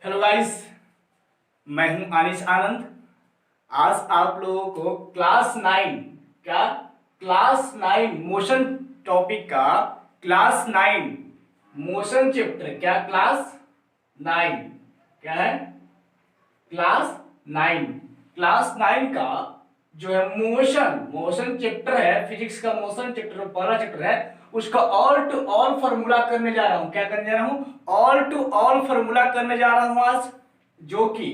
Hello guys, मैं हूं आनिश आनंद। आज आप लोगों को क्लास 9 मोशन टॉपिक का क्लास 9 मोशन चैप्टर क्लास 9 क्या है? क्लास 9 क्लास 9 का जो है मोशन चैप्टर है, फिजिक्स का मोशन चैप्टर पहला चैप्टर है, उसका ऑल टू ऑल फॉर्मूला करने जा रहा हूं। क्या करने जा रहा हूं? ऑल टू ऑल फॉर्मूला करने जा रहा हूं आज, जो कि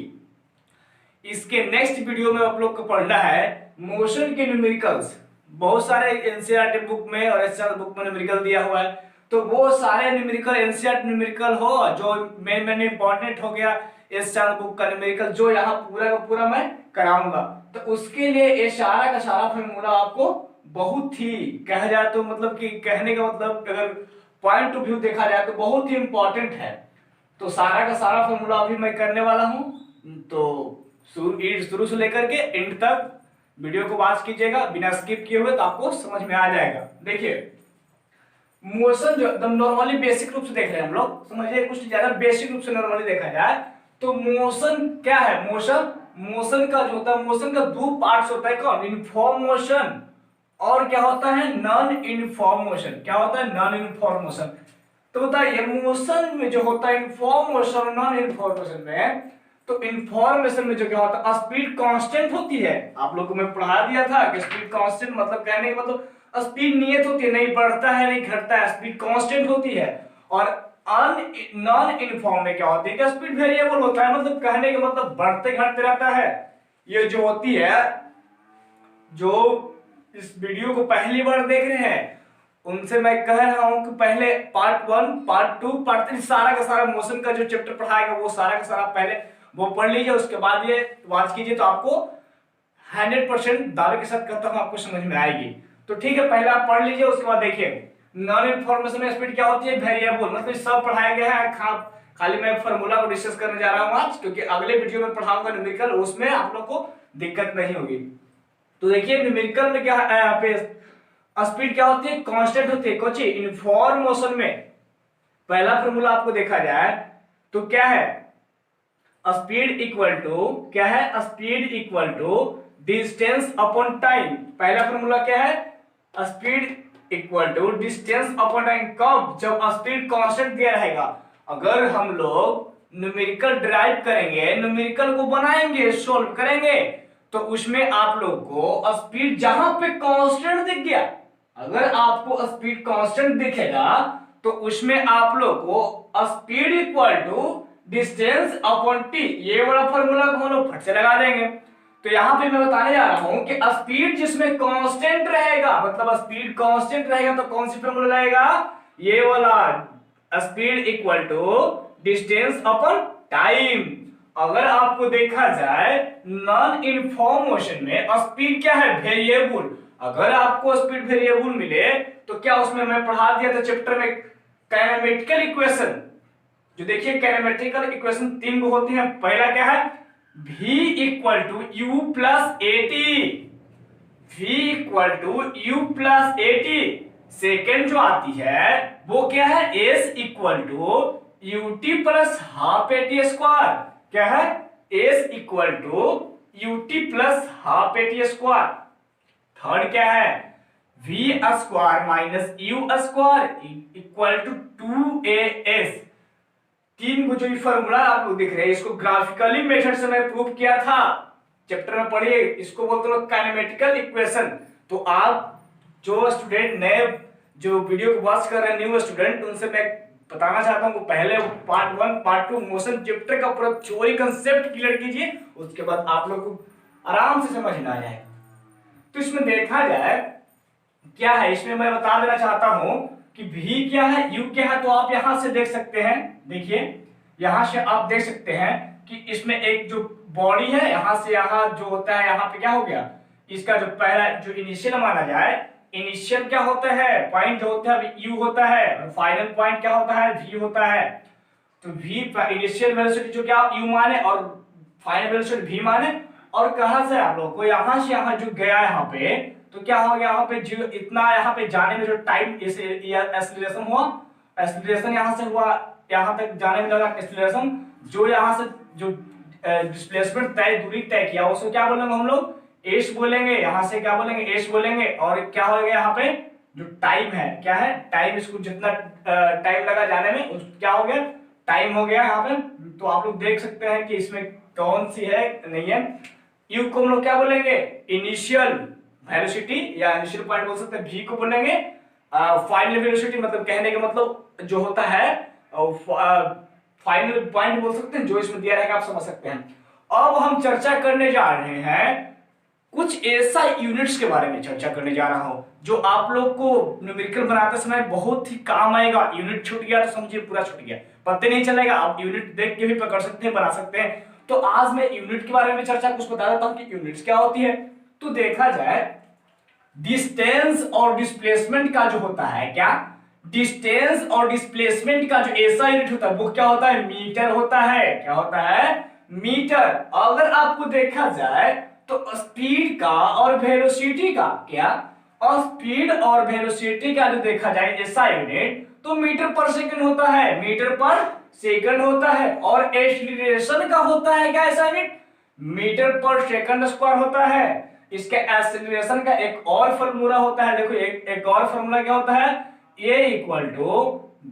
इसके नेक्स्ट वीडियो में आप लोग को पढ़ना है मोशन के न्यूमेरिकल्स। बहुत सारे एनसीईआरटी बुक में और एससीईआरटी बुक में न्यूमेरिकल दिया हुआ है, तो वो सारे न्यूमेरिकल एनसीईआरटी न्यूमेरिकल हो जो मेन इंपॉर्टेंट हो गया एससीईआरटी बुक का न्यूमेरिकल, जो यहाँ पूरा का पूरा मैं कराऊंगा। तो उसके लिए ये सारा का सारा फॉर्मूला आपको बहुत ही कहा जाए तो मतलब कि कहने का मतलब अगर पॉइंट ऑफ व्यू देखा जाए तो बहुत ही इंपॉर्टेंट है। तो सारा का सारा फॉर्मूला अभी मैं करने वाला हूं, तो शुरू से लेकर के एंड तक वीडियो को वॉच कीजिएगा बिना स्किप किए हुए, तो आपको समझ में आ जाएगा। देखिए, मोशन जो एकदम नॉर्मली बेसिक रूप से देख रहे हैं हम लोग, समझिए कुछ ज्यादा बेसिक रूप से नॉर्मली देखा जाए तो मोशन क्या है? मोशन का जो होता है, मोशन का दो पार्ट्स होता है। कौन? इनफॉर्म मोशन और क्या होता है? Non uniform motion. क्या होता है? Non uniform motion. तो बताइए, मोशन में जो होता है इनफॉर्म मोशन और नॉन इनफॉर्मेशन में, तो इन्फॉर्मेशन में जो क्या होता है, स्पीड कांस्टेंट होती है। आप लोगों को मैं पढ़ा दिया था कि स्पीड कांस्टेंट मतलब कहने का मतलब स्पीड नियत होती है, नहीं बढ़ता है नहीं घटता है, स्पीड कांस्टेंट होती है। और नॉन इनफॉर्म में क्या होती है कि स्पीड वेरिएबल होता है, मतलब कहने का मतलब बढ़ते घटते रहता है। ये जो होती है, जो इस वीडियो को पहली बार देख रहे हैं उनसे मैं कह रहा हूं कि पहले पार्ट 1 पार्ट 2 पार्ट 3 सारा का सारा मोशन का जो चैप्टर पढ़ाएगा वो सारा का सारा पहले वो पढ़ लीजिए, उसके बाद ये वॉच कीजिए, तो आपको 100% दावे के साथ कहता हूं आपको समझ में आएगी। तो ठीक है, पहले आप पढ़ लीजिए, उसके बाद देखिए नॉन इन्फॉर्मेशन में स्पीड क्या होती है? वेरिएबल। मतलब सब पढ़ाया गया है, खाली मैं फार्मूला को डिस्कस करने जा रहा हूं आज, क्योंकि अगले वीडियो में पढ़ाऊंगा न्यूमेरिकल, उसमें आप लोग को दिक्कत नहीं होगी। तो देखिए न्यूमेरिकल में क्या है, यहाँ पे स्पीड क्या होती है? कांस्टेंट होती है। कोची इनफॉर्म मोशन में पहला फार्मूला आपको देखा जाए तो क्या है? स्पीड इक्वल टू क्या है? Speed equal to distance upon time. पहला फार्मूला क्या है? Speed equal to distance upon time. कब? जब स्पीड कांस्टेंट दिया रहेगा। अगर हम लोग न्यूमेरिकल ड्राइव करेंगे, न्यूमेरिकल को बनाएंगे, सोल्व करेंगे, तो उसमें आप लोग को स्पीड जहां पे कांस्टेंट दिख गया, अगर आपको स्पीड कांस्टेंट दिखेगा तो उसमें आप लोग को speed equal to distance upon T, ये वाला फार्मूला को हम लोग फट से लगा देंगे। तो यहां पे मैं बताने जा रहा हूं कि स्पीड जिसमें कांस्टेंट रहेगा, मतलब स्पीड कांस्टेंट रहेगा, तो कौन सी फार्मूला लगेगा? ये वाला, speed equal to distance upon time. अगर आपको देखा जाए नॉन इनफॉर्म मोशन में स्पीड क्या है? वेरिएबल। अगर आपको स्पीड वेरिएबल मिले तो क्या उसमें मैं पढ़ा दिया था चैप्टर में काइनेमेटिकल इक्वेशन। जो देखिए काइनेमेटिकल इक्वेशन 3 को होती है। पहला क्या है? v equal to U plus A T. v equal to U plus A T. Second जो आती है वो क्या है? s equal to U T plus half A T square. क्या है? s equal to U T plus half A T square. Third क्या है? v square minus U square equal to 2as। तीन को जो फॉर्मूला आप लोग देख रहे हैं, इसको ग्राफिकली मेथड से मैं प्रूव किया था, चैप्टर में पढ़िए। इसको बोलते हैं काइनेमेटिकल इक्वेशन। तो आप जो स्टूडेंट नए जो वीडियो को वॉच कर रहे हैं, न्यू स्टूडेंट, उनसे मैं बताना चाहता हूं कि पहले पार्ट 1 पार्ट 2 मोशन चैप्टर का पूरा थ्योरी कंसेप्ट क्लियर कीजिए, उसके बाद आप लोग को आराम से समझ में आ जाएगा। तो इसमें देखा जाए क्या है, इसमें मैं बता देना चाहता हूं कि v क्या है, u क्या है। तो आप यहां से देख सकते हैं, देखिए यहां से आप देख सकते हैं कि इसमें एक जो बॉडी है, यहां से यहां जो होता है, यहां पे क्या हो गया, इसका जो पहला जो इनिशियल माना जाए, इनिशियल क्या होता है? पॉइंट जो होता है u होता है, और फाइनल पॉइंट क्या होता है? v होता है। तो v इनिशियल वेलोसिटी जो क्या u माने और फाइनल वेलोसिटी v माने, और कहां से आप लोग को यहां से यहां जो गया यहां पे, तो क्या हो गया यहाँ पे? जो इतना यहाँ पे जाने में जो टाइम एक्सीलरेशन हुआ, एक्सीलरेशन यहाँ से हुआ यहाँ तक जाने में लगा एक्सीलरेशन, जो यहाँ से जो डिस्प्लेसमेंट तय दूरी तय किया उसको क्या बोलेंगे हम लोग, एस बोलेंगे। यहाँ से क्या बोलेंगे, एस बोलेंगे। और क्या हो गया यहाँ पे जो टाइम है, क्या है टाइम, इसको जितना टाइम लगा जाने में क्या हो गया, टाइम हो गया यहाँ पे। तो आप लोग देख सकते हैं कि इसमें कौन सी है नहीं है। यू को हम लोग क्या बोलेंगे, इनिशियल वेलोसिटी या इनिशियल पॉइंट बोल सकते हैं। वी को बोलेंगे फाइनल वेलोसिटी, मतलब कहने का मतलब जो होता है फाइनल पॉइंट बोल सकते हैं, जो इसमें दिया रहेगा आप समझ सकते हैं। अब हम चर्चा करने जा रहे हैं कुछ ऐसा यूनिट्स के बारे में चर्चा करने जा रहा हूं जो आप लोग को न्यूमेरिकल बनाते समय बहुत ही काम आएगा। यूनिट छूट गया तो समझिए पूरा छूट गया, पता नहीं चलेगा। आप यूनिट देख के भी पकड़ सकते हैं, बना सकते हैं। तो आज मैं यूनिट के बारे में चर्चा कुछ बता देता हूं कि यूनिट्स क्या होती है। तो देखा जाए डिस्टेंस और डिस्प्लेसमेंट का जो होता है, क्या डिस्टेंस और डिस्प्लेसमेंट का जो ऐसा यूनिट होता है वो क्या होता है, मीटर होता है। क्या होता है, मीटर। अगर आपको देखा जाए तो स्पीड का और वेलोसिटी का, क्या और स्पीड और वेलोसिटी का जो देखा जाए ऐसा यूनिट तो मीटर पर सेकंड होता है, मीटर पर सेकंड होता है। और एक्सीलरेशन का होता है क्या ऐसा यूनिट, मीटर पर सेकंड स्क्वायर होता है। इसके एक्सीलरेशन का एक और फॉर्मूला होता है, देखो एक और फॉर्मूला क्या होता है, a equal to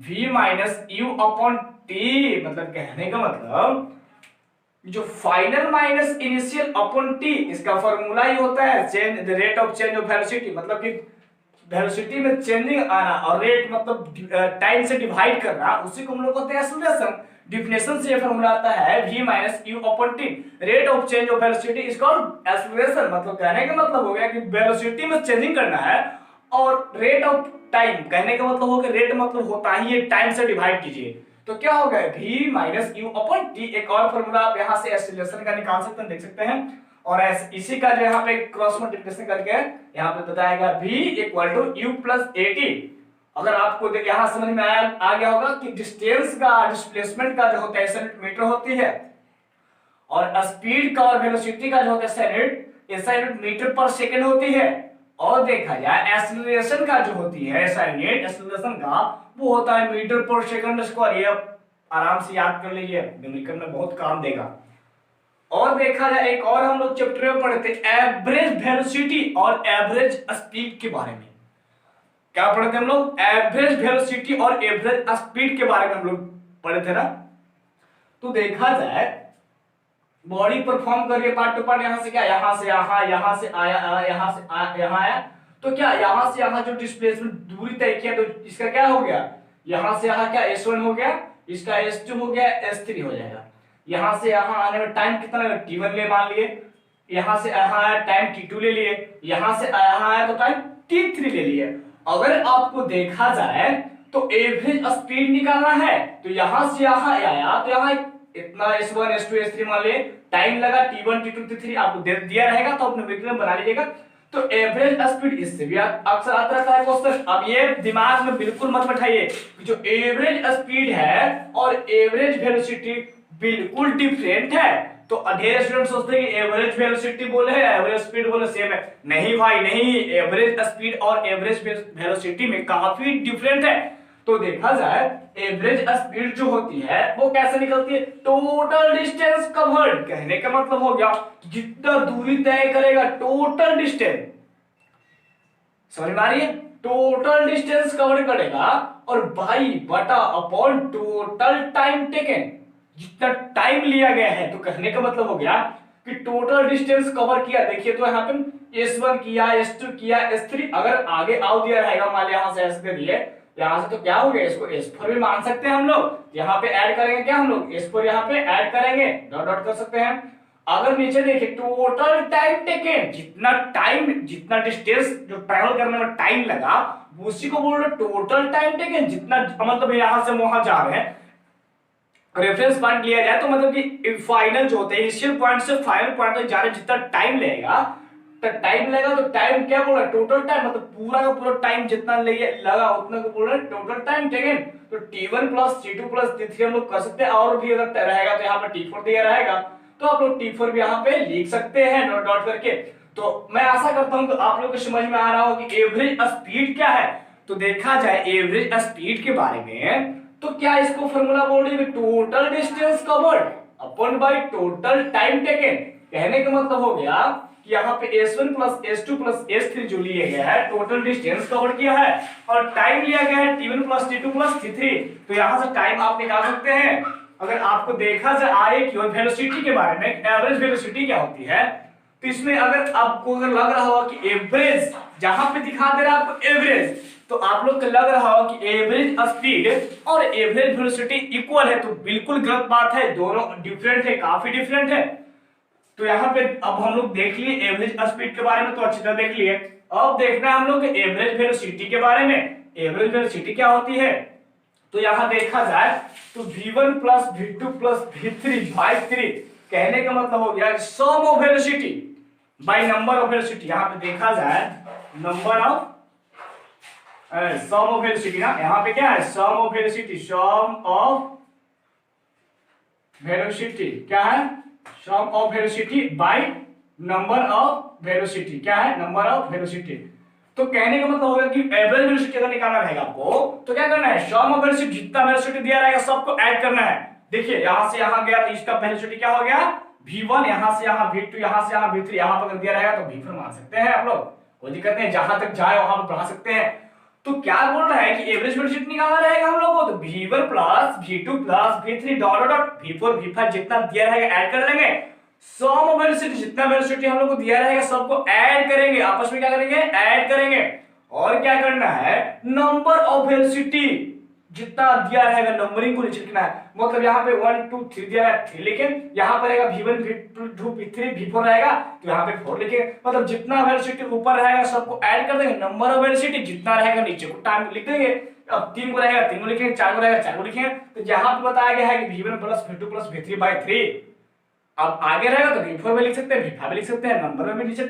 v minus U upon T. मतलब कहने का मतलब जो final minus initial upon T, इसका फॉर्मूला ही होता है change rate of change of velocity. मतलब कि वेलोसिटी में चेंजिंग आना और रेट मतलब टाइम से डिवाइड करना, उसी को हम लोग कहते हैं एक्सीलरेशन। डिफिनेशन से ये फॉर्मूला आता है v minus U upon T, rate of change of velocity is called acceleration. मतलब कहने का मतलब हो गया कि वेलोसिटी में चेंजिंग करना है और रेट ऑफ टाइम, कहने का मतलब हो गया रेट मतलब होता ही है टाइम से डिवाइड कीजिए। तो क्या हो गया v minus U upon T. एक और फॉर्मूला आप यहाँ से एक्सीलरेशन का निकाल सकते हैं, देख सकते हैं। और इसी का जो यहाँ पे क्रॉस मल्टीप्लिकेशन करके यहाँ पे बताएगा v equal to U plus A T. अगर आपको यहाँ समझ में आ गया होगा कि डिस्टेंस का डिस्प्लेसमेंट का जो होता है मीटर होती है और स्पीड का और वेलोसिटी का जो होता है ऐसा यूनिट मीटर पर सेकंड होती है। और देखा जाए एक्सीलरेशन का जो होती है ऐसा यूनिट एक्सीलरेशन का वो होता है मीटर पर सेकंड स्क्वायर। ये आराम से याद कर लीजिए, न्यूमेरिकल में बहुत काम देगा। और देखा जाए एक और हम लोग चैप्टर में पढ़े थे एवरेज वेलोसिटी और एवरेज स्पीड के बारे में। क्या पढ़े थे हम लोग, एवरेज वेलोसिटी और एवरेज स्पीड के बारे में हम लोग पढ़े थे ना। तो देखा जाए बॉडी परफॉर्म करिए पार्ट टू पार्ट, यहाँ से क्या, यहाँ से यहाँ, यहाँ से आया, यहाँ से यहाँ आया। तो क्या यहाँ से यहाँ जो डिस्प्लेसमेंट दूरी तय किया तो इसका क्या हो गया, यहाँ से यहाँ क्या S1 हो गया, इसका S2 हो गया, S3 हो जाएगा। यहाँ से यहाँ आने में टाइम कितना लगा, T1 ले मान लिए। यहाँ से यहाँ आया टाइम T2 ले लिए। यहाँ से यहाँ आया तो टाइम T3 ले लिए। अगर आपको देखा जाए तो एवरेज स्पीड निकालना है तो यहाँ से यहाँ आया तो यहाँ इतना S1 S2 S3 मान लिए, टाइम लगा T1 T2 T3 आपको दिया रहेगा तो अपने न्यूमेरिकल में बना लीजिएगा। तो एवरेज स्पीड इससे भी अक्सर आता रहता है क्वेश्चन। अब ये दिमाग में बिल्कुल मत बैठाइए कि जो एवरेज स्पीड है और एवरेज वेलोसिटी बिल्कुल डिफरेंट है। तो ढेर स्टूडेंट सोचते हैं कि एवरेज वेलोसिटी बोले है एवरेज स्पीड बोले सेम है। नहीं भाई नहीं, एवरेज स्पीड और एवरेज वेलोसिटी में काफी डिफरेंट है। तो देखा जाए एवरेज स्पीड जो होती है वो कैसे निकलती है, टोटल डिस्टेंस कवर्ड। कहने का मतलब हो गया जितना दूरी तय करेगा टोटल डिस्टेंस, समझ में आ रही है, टोटल डिस्टेंस कवर करेगा और बाई बटा अपॉन टोटल टाइम टेकन, जितना टाइम लिया गया है। तो कहने का मतलब हो गया कि टोटल डिस्टेंस कवर किया। देखिए तो यहाँ पे S1 किया, S2 किया, S3, अगर आगे आओ दिया रहेगा मान लिया यहाँ से S के लिए, यहाँ से तो क्या हो गया, इसको S4 भी मान सकते हैं हम लोग। यहाँ पे ऐड करेंगे क्या हम लोग, S4 यहाँ पे ऐड करेंगे, डॉट डॉट कर सकते हैं। अगर नीचे देखिए टोटल टाइम टेकन, जितना टाइम जितना डिस्टेंस जो ट्रैवल करने में टाइम लगा उसी को बोल रहे टोटल टाइम टेकन। जितना मतलब यहाँ से वहां जा रहे हैं, रेफरेंस पॉइंट लिया जाए तो मतलब कि फाइनल जो होते हैं इनिशियल पॉइंट से फाइनल पॉइंट तक जाने जितना टाइम लगेगा तो टाइम क्या बोल रहा है, टोटल टाइम मतलब पूरा का पूरा टाइम जितना लगा उतना को बोल रहे हैं टोटल टाइम टेकन। तो T1 plus T2 plus T3 हम लोग कर सकते हैं। और भी अगर रहेगा तो यहाँ पे T4 दिया रहेगा तो आप लोग T4 भी यहाँ पे लिख सकते हैं डॉट डॉट करके। तो मैं आशा करता हूँ तो आप लोग को समझ में आ रहा हो कि एवरेज स्पीड क्या है। तो देखा जाए एवरेज स्पीड के बारे में तो क्या इसको फॉर्मूला बोल रही है, total distance covered upon by total time taken. कहने का मतलब हो गया कि यहाँ पे S1 plus S2 plus S3 जो लिए गया है, टोटल डिस्टेंस कवर किया है, और टाइम लिया गया है T1 plus T2 plus T3। तो यहाँ से टाइम आप निकाल सकते हैं। अगर आपको देखा जाए कि वेलोसिटी के बारे में, एवरेज वेलोसिटी क्या होती है, तो इसमें अगर आपको अगर लग रहा हो कि एवरेज, जहां पे दिखा दे रहा है आपको एवरेज, तो आप लोग को लग रहा हो कि एवरेज स्पीड और एवरेज वेलोसिटी इक्वल है, तो बिल्कुल गलत बात है, दोनों डिफरेंट है, काफी डिफरेंट है। तो यहाँ पे अब हम लोग देख लिए एवरेज स्पीड के बारे में, तो अच्छी तरह देख लिए। अब देखना है हम लोग एवरेज वेलोसिटी के बारे में। एवरेज वेलोसिटी क्या होती है, तो यहाँ देखा जाए तो v1 plus v2 plus v3 by 3, कहने का मतलब हो गया sum of velocity by number of velocity. यहाँ पे देखा जाए number of sum of velocity ना, यहाँ पे क्या है, sum of velocity, sum of velocity क्या है, sum of velocity by number of velocity, क्या है, नंबर ऑफ वेलोसिटी। तो कहने का मतलब होगा कि एवरेज वेलोसिटी अगर निकालना रहेगा आपको, तो क्या करना है, सम ऑफ वेलोसिटी, जितना वेलोसिटी दिया रहेगा सबको ऐड करना है। देखिए यहां से यहां गया तो इसका वेलोसिटी क्या हो गया, v1, यहां से यहां v2, यहां से यहां v3, यहां पर अगर दिया रहेगा तो v4 मान सकते हैं आप लोग, कोई दिक्कत नहीं, जहां तक जाए वहां पर बढ़ा सकते हैं। तो क्या बोल रहा है कि एवरेज वेलोसिटी निकालना रहेगा हम लोगों को, तो v1 plus v2 plus v3 dot dot v4 v5 जितना दिया रहेगा ऐड कर लेंगे। सम ऑफ वेलोसिटी, जितना वेलोसिटी हम लोग को दिया रहेगा सबको ऐड करेंगे, आपस में क्या करेंगे, ऐड करेंगे। और क्या करना है, नंबर ऑफ वेलोसिटी जितना दिया रहेगा नंबरिंग को नीचे लिखना है। मतलब यहाँ पे 1 2 3 दिया है 3 लिखें, यहाँ पर रहेगा v1 v2 v3 v4 रहेगा, तो यहाँ पे 4 लिखें। मतलब जितना वेलोसिटी ऊपर रहेगा सबको ऐड कर देंगे, नंबर ऑफ वेलोसिटी जितना रहेगा नीचे को टाइम लिख देंगे। अब 3 को रहेगा 3 को लिखेंगे, 4 को रहेगा 4 को लिखेंगे। तो जहां पे बताया गया है कि v1 plus v2 plus v3 by 3, अब आगे रहेगा तो v4 में लिख सकते हैं, v5 में लिख सकते हैं, नंबर में भी नीचे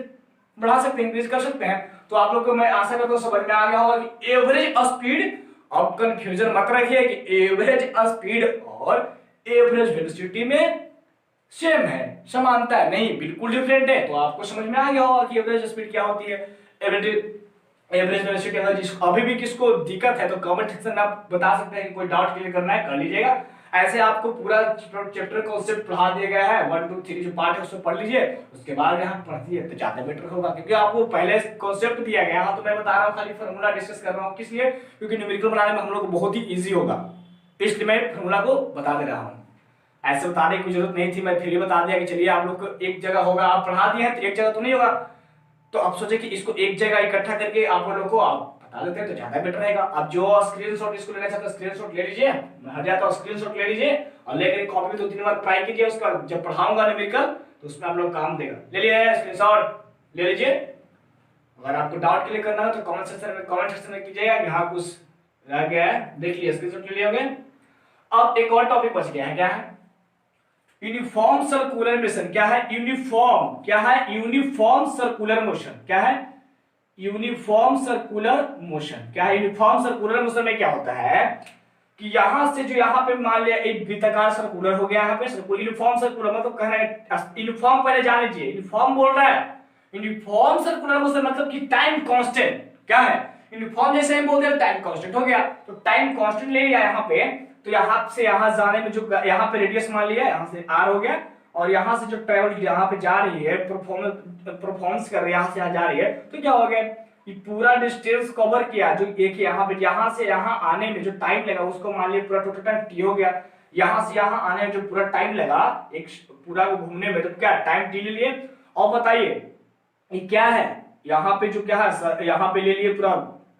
बढ़ा सकते हैं, इंक्रीज कर सकते हैं। तो आप लोग को मैं आशा करता हूं समझ में आ गया होगा कि एवरेज स्पीड, अब कंफ्यूजन मत रखिए कि एवरेज स्पीड और एवरेज वेलोसिटी में सेम है, समानता है, नहीं, बिल्कुल डिफरेंट है। तो आपको समझ में आ गया होगा कि एवरेज स्पीड क्या होती है, एवरेज वेलोसिटी। अगर अभी भी किसको दिक्कत है तो कमेंट सेक्शन में आप बता सकते हैं कि कोई डाउट क्लियर करना है कर लीजिएगा। ऐसे आपको पूरा चैप्टर कॉन्सेप्ट पढ़ा दिया गया है, 1 2 3 जो पार्ट है उसको पढ़ लीजिए, उसके बाद यहाँ पढ़िए तो ज्यादा बेटर होगा, क्योंकि आपको पहले कॉन्सेप्ट दिया गया है। तो मैं बता रहा हूँ, खाली फॉर्मूला डिस्कस कर रहा हूँ, किस लिए, क्योंकि न्यूमेरिकल बनाने में हम लोग को बहुत ही ईजी होगा, इसलिए मैं फॉर्मूला को बता दे रहा हूँ। ऐसे बताने की जरूरत नहीं थी, मैं फिर ही बता दिया कि चलिए आप लोग को एक जगह होगा, आप पढ़ा दिए हैं तो एक जगह तो नहीं होगा, तो आप सोचे कि इसको एक जगह इकट्ठा करके आप लोग को आप बता देते हैं तो ज्यादा बेटर रहेगा। अब जो स्क्रीनशॉट इसको लेना चाहते हैं स्क्रीनशॉट ले लीजिए, मैं हट जाता हूं, स्क्रीनशॉट ले लीजिए और लेकर कॉपी में 2 3 बार ट्राई कीजिए, उसका जब पढ़ाऊंगा न्यूमेरिकल तो उसमें आप लोग काम देगा। ले लिए स्क्रीनशॉट, ले लीजिए। अगर आपको डाउट क्लियर करना हो तो कमेंट सेक्शन में कीजिएगा, यहाँ कुछ रह गया है देख लिया, स्क्रीनशॉट ले लिए होंगे। अब एक और टॉपिक बच गया है, क्या है, यूनिफॉर्म सर्कुलर मोशन। क्या है, यूनिफॉर्म, क्या है, यूनिफॉर्म सर्कुलर मोशन, क्या है, यूनिफॉर्म सर्कुलर मोशन। क्या है, यूनिफॉर्म सर्कुलर मोशन में क्या होता है कि यहां से जो यहाँ पे मान लिया एक वृत्ताकार सर्कुलर हो गया, यहाँ पे सर्कुलर, यूनिफॉर्म सर्कुलर मतलब कह रहे हैं यूनिफॉर्म, पहले जान लीजिए यूनिफॉर्म बोल रहा है। यूनिफॉर्म सर्कुलर मोशन मतलब कि टाइम कांस्टेंट, क्या है, यूनिफॉर्म जैसे हम बोलते हैं टाइम कांस्टेंट हो गया, तो टाइम कांस्टेंट ले लिया यहाँ पे, तो यहाँ से यहाँ जाने में जो यहाँ पे रेडियस मान लिया, यहाँ से r हो गया, और यहाँ से जो ट्रेवल यहाँ पे जा रही है, परफॉर्मेंस कर रही है, यहाँ से यहाँ जा रही है, तो क्या हो गया, ये पूरा डिस्टेंस कवर किया, जो एक यहाँ पे यहाँ से यहाँ आने में जो टाइम लगा उसको मान लिया पूरा टोटल टाइम t हो गया। यहाँ से यहाँ आने में जो पूरा टाइम लगा एक पूरा घूमने में, तो क्या टाइम t ले लिए। और बताइए ये क्या है, यहाँ पे जो क्या है, यहाँ पे ले लिए पूरा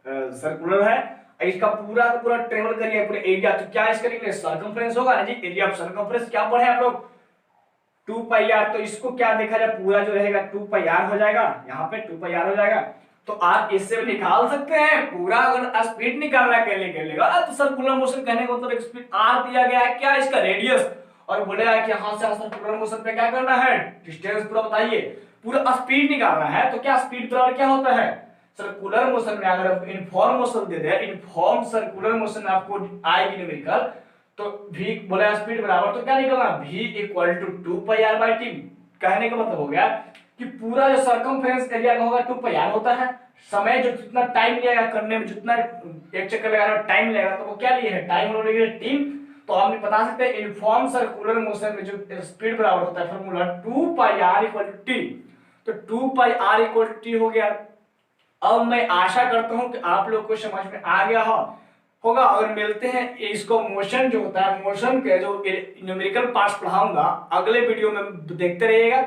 सर्कुलर है, इसका पूरा पूरा ट्रेवल करिए पूरे एरिया, तो क्या इसका निकले सर्कमफ्रेंस होगा ना जी, एरिया ऑफ सर्कमफ्रेंस क्या पढ़े आप लोग, 2 पाई आर। तो इसको क्या देखा जाए, पूरा जो रहेगा 2 पाई आर हो जाएगा, यहाँ पे 2 पाई आर हो जाएगा। तो आप इससे भी निकाल सकते हैं पूरा, अगर स्पीड निकालना कर लेगा तो सर्कुलर मोशन कहने को मतलब स्पीड आर दिया गया है, क्या इसका रेडियस, और बोलेगा कि यहां से सर्कुलर मोशन पे क्या करना है, डिस्टेंस पूरा बताइए, पूरा स्पीड निकालना है। तो क्या स्पीड बराबर क्या होता है, सर्कुलर मोशन में अगर आप यूनिफॉर्म मोशन दे दे, यूनिफॉर्म सर्कुलर मोशन आपको आएगी न्यूमेरिकल, तो v बोला स्पीड बराबर, तो क्या निकलना v equal to 2 pi r by t। कहने का मतलब हो गया कि पूरा जो सर्कमफ्रेंस एरिया का होगा 2 पाई आर होता है। समय जो जितना टाइम लगेगा करने में, जितना एक चक्कर लगाने में टाइम लगेगा, तो वो क्या लिए है, टाइम और टीम। तो हम बता सकते हैं यूनिफॉर्म सर्कुलर मोशन में जो स्पीड बराबर होता है formula 2 pi R equal to T. तो 2 pi R equal to T हो गया। अब मैं आशा करता हूं कि आप लोग को समझ में आ गया होगा। अगर मिलते हैं इसको मोशन जो होता है, मोशन के जो न्यूमेरिकल पार्ट्स पढ़ाऊंगा अगले वीडियो में, देखते रहिएगा।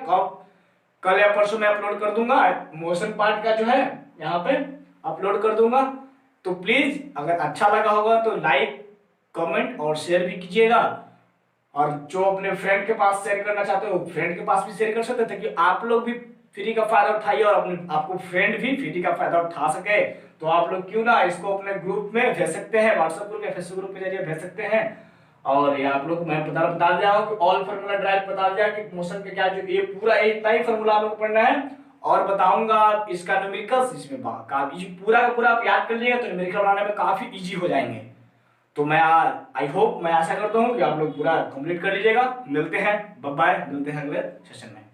कल या परसों मैं अपलोड कर दूंगा मोशन पार्ट का जो है, यहाँ पे अपलोड कर दूंगा। तो प्लीज अगर अच्छा लगा होगा तो लाइक कमेंट और शेयर भी कीजिएगा। और जो अपने फ्रेंड के पास शेयर करना चाहते हो फ्रेंड के पास भी शेयर कर सकते हैं, ताकि आप लोग भी फ्री का फायदा उठाइए और अपने आपको फ्रेंड भी फ्री का फायदा उठा सके। तो आप लोग क्यों ना इसको अपने ग्रुप में भेज सकते हैं, व्हाट्सएप ग्रुप या फेसबुक ग्रुप के जरिए भेज सकते हैं। और ये आप लोग मैं बता दिया हूँ कि ऑल फार्मूला ड्राइव बता दिया कि मोशन के क्या, जो ये पूरा इतना ही फार्मूला आप लोग पढ़ना है। और बताऊंगा इसका न्यूमेरिकल्स, इसमें काफी पूरा का पूरा आप याद कर लीजिएगा तो न्यूमेरिकल बनाने में काफी इजी हो जाएंगे। तो मैं आई होप, मैं आशा करता हूँ कि आप लोग पूरा कंप्लीट कर लीजिएगा। मिलते हैं, बाय बाय, मिलते हैं अगले सेशन में।